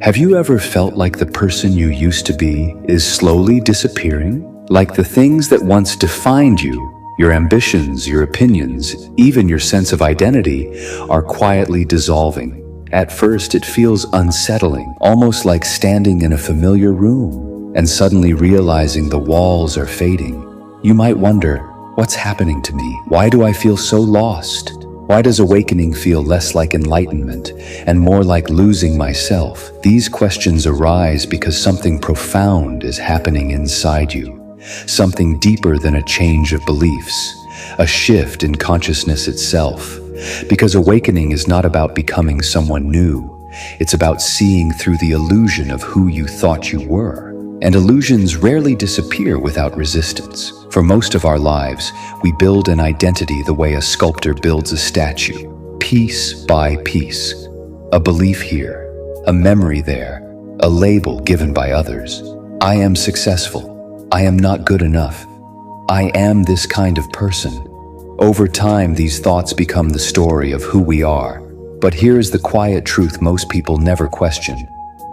Have you ever felt like the person you used to be is slowly disappearing? Like the things that once defined you, your ambitions, your opinions, even your sense of identity, are quietly dissolving. At first, it feels unsettling, almost like standing in a familiar room and suddenly realizing the walls are fading. You might wonder, what's happening to me? Why do I feel so lost? Why does awakening feel less like enlightenment and more like losing myself? These questions arise because something profound is happening inside you, something deeper than a change of beliefs, a shift in consciousness itself. Because awakening is not about becoming someone new, it's about seeing through the illusion of who you thought you were. And illusions rarely disappear without resistance. For most of our lives, we build an identity the way a sculptor builds a statue, piece by piece. A belief here, a memory there, a label given by others. I am successful. I am not good enough. I am this kind of person. Over time, these thoughts become the story of who we are. But here's the quiet truth most people never question.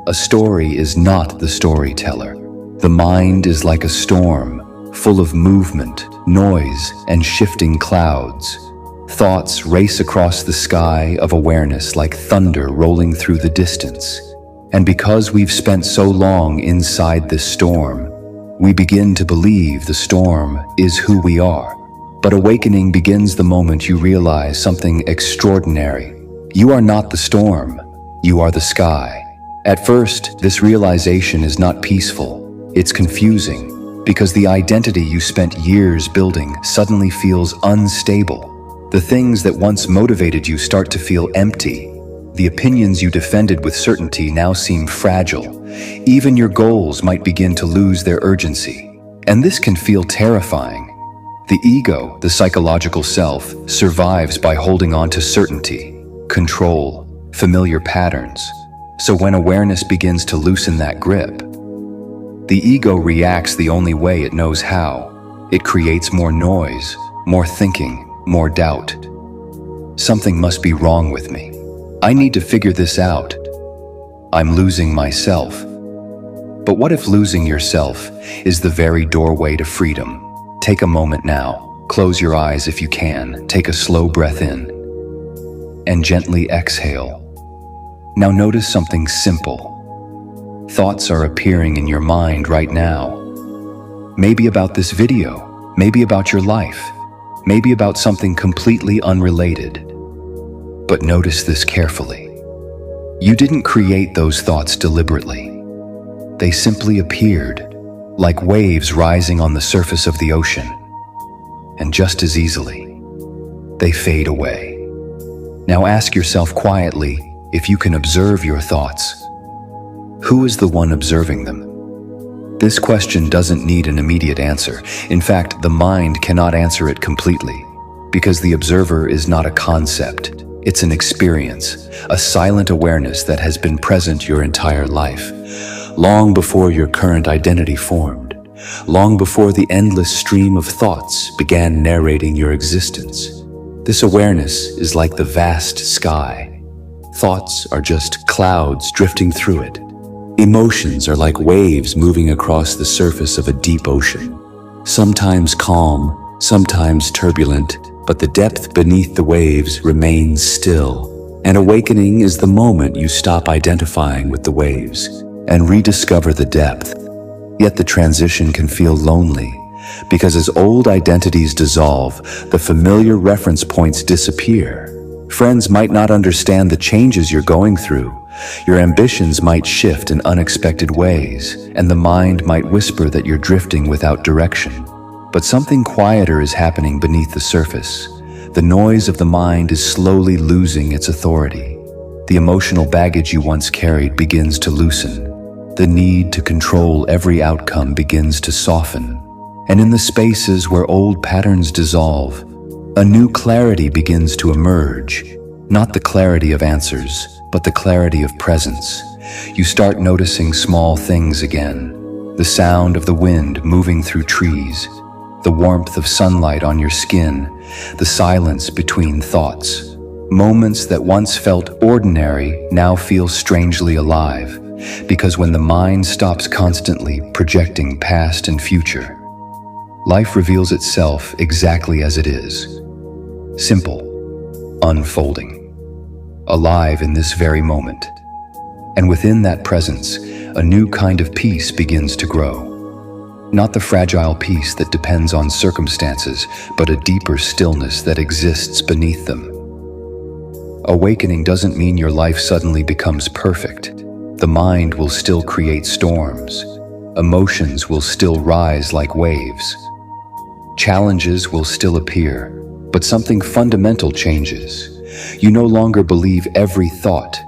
A story is not the storyteller. The mind is like a storm, full of movement, noise, and shifting clouds. Thoughts race across the sky of awareness like thunder rolling through the distance. And because we've spent so long inside this storm, we begin to believe the storm is who we are. But awakening begins the moment you realize something extraordinary. You are not the storm, you are the sky. At first, this realization is not peaceful. It's confusing, because the identity you spent years building suddenly feels unstable. The things that once motivated you start to feel empty. The opinions you defended with certainty now seem fragile. Even your goals might begin to lose their urgency. And this can feel terrifying. The ego, the psychological self, survives by holding on to certainty, control, familiar patterns. So when awareness begins to loosen that grip, the ego reacts the only way it knows how. It creates more noise, more thinking, more doubt. Something must be wrong with me. I need to figure this out. I'm losing myself. But what if losing yourself is the very doorway to freedom? Take a moment now. Close your eyes if you can. Take a slow breath in and gently exhale. Now notice something simple. Thoughts are appearing in your mind right now. Maybe about this video, maybe about your life, maybe about something completely unrelated. But notice this carefully. You didn't create those thoughts deliberately. They simply appeared, like waves rising on the surface of the ocean. And just as easily, they fade away. Now ask yourself quietly, if you can observe your thoughts, who is the one observing them? This question doesn't need an immediate answer. In fact, the mind cannot answer it completely, because the observer is not a concept. It's an experience, a silent awareness that has been present your entire life, long before your current identity formed, long before the endless stream of thoughts began narrating your existence. This awareness is like the vast sky. Thoughts are just clouds drifting through it. Emotions are like waves moving across the surface of a deep ocean. Sometimes calm, sometimes turbulent, but the depth beneath the waves remains still. And awakening is the moment you stop identifying with the waves and rediscover the depth. Yet the transition can feel lonely, because as old identities dissolve, the familiar reference points disappear. Friends might not understand the changes you're going through. Your ambitions might shift in unexpected ways, and the mind might whisper that you're drifting without direction. But something quieter is happening beneath the surface. The noise of the mind is slowly losing its authority. The emotional baggage you once carried begins to loosen. The need to control every outcome begins to soften. And in the spaces where old patterns dissolve, a new clarity begins to emerge. Not the clarity of answers, but the clarity of presence. You start noticing small things again. The sound of the wind moving through trees, the warmth of sunlight on your skin, the silence between thoughts. Moments that once felt ordinary now feel strangely alive. Because when the mind stops constantly projecting past and future, life reveals itself exactly as it is. Simple, unfolding, alive in this very moment. And within that presence, a new kind of peace begins to grow. Not the fragile peace that depends on circumstances, but a deeper stillness that exists beneath them. Awakening doesn't mean your life suddenly becomes perfect. The mind will still create storms. Emotions will still rise like waves. Challenges will still appear, but something fundamental changes. You no longer believe every thought.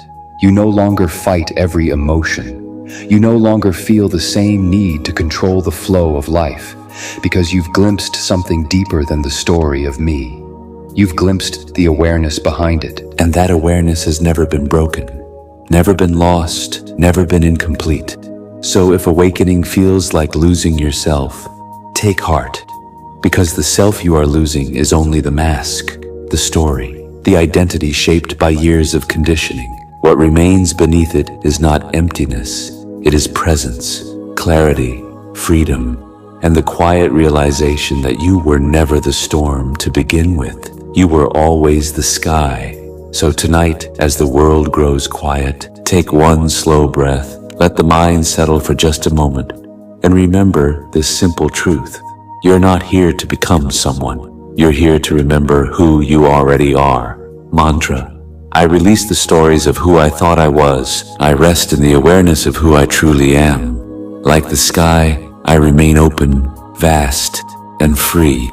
You no longer fight every emotion. You no longer feel the same need to control the flow of life, because you've glimpsed something deeper than the story of me. You've glimpsed the awareness behind it. And that awareness has never been broken, never been lost, never been incomplete. So if awakening feels like losing yourself, take heart, because the self you are losing is only the mask, the story, the identity shaped by years of conditioning. What remains beneath it is not emptiness, it is presence, clarity, freedom, and the quiet realization that you were never the storm to begin with. You were always the sky. So tonight, as the world grows quiet, take one slow breath, let the mind settle for just a moment, and remember this simple truth. You're not here to become someone. You're here to remember who you already are. Mantra. I release the stories of who I thought I was. I rest in the awareness of who I truly am. Like the sky, I remain open, vast, and free.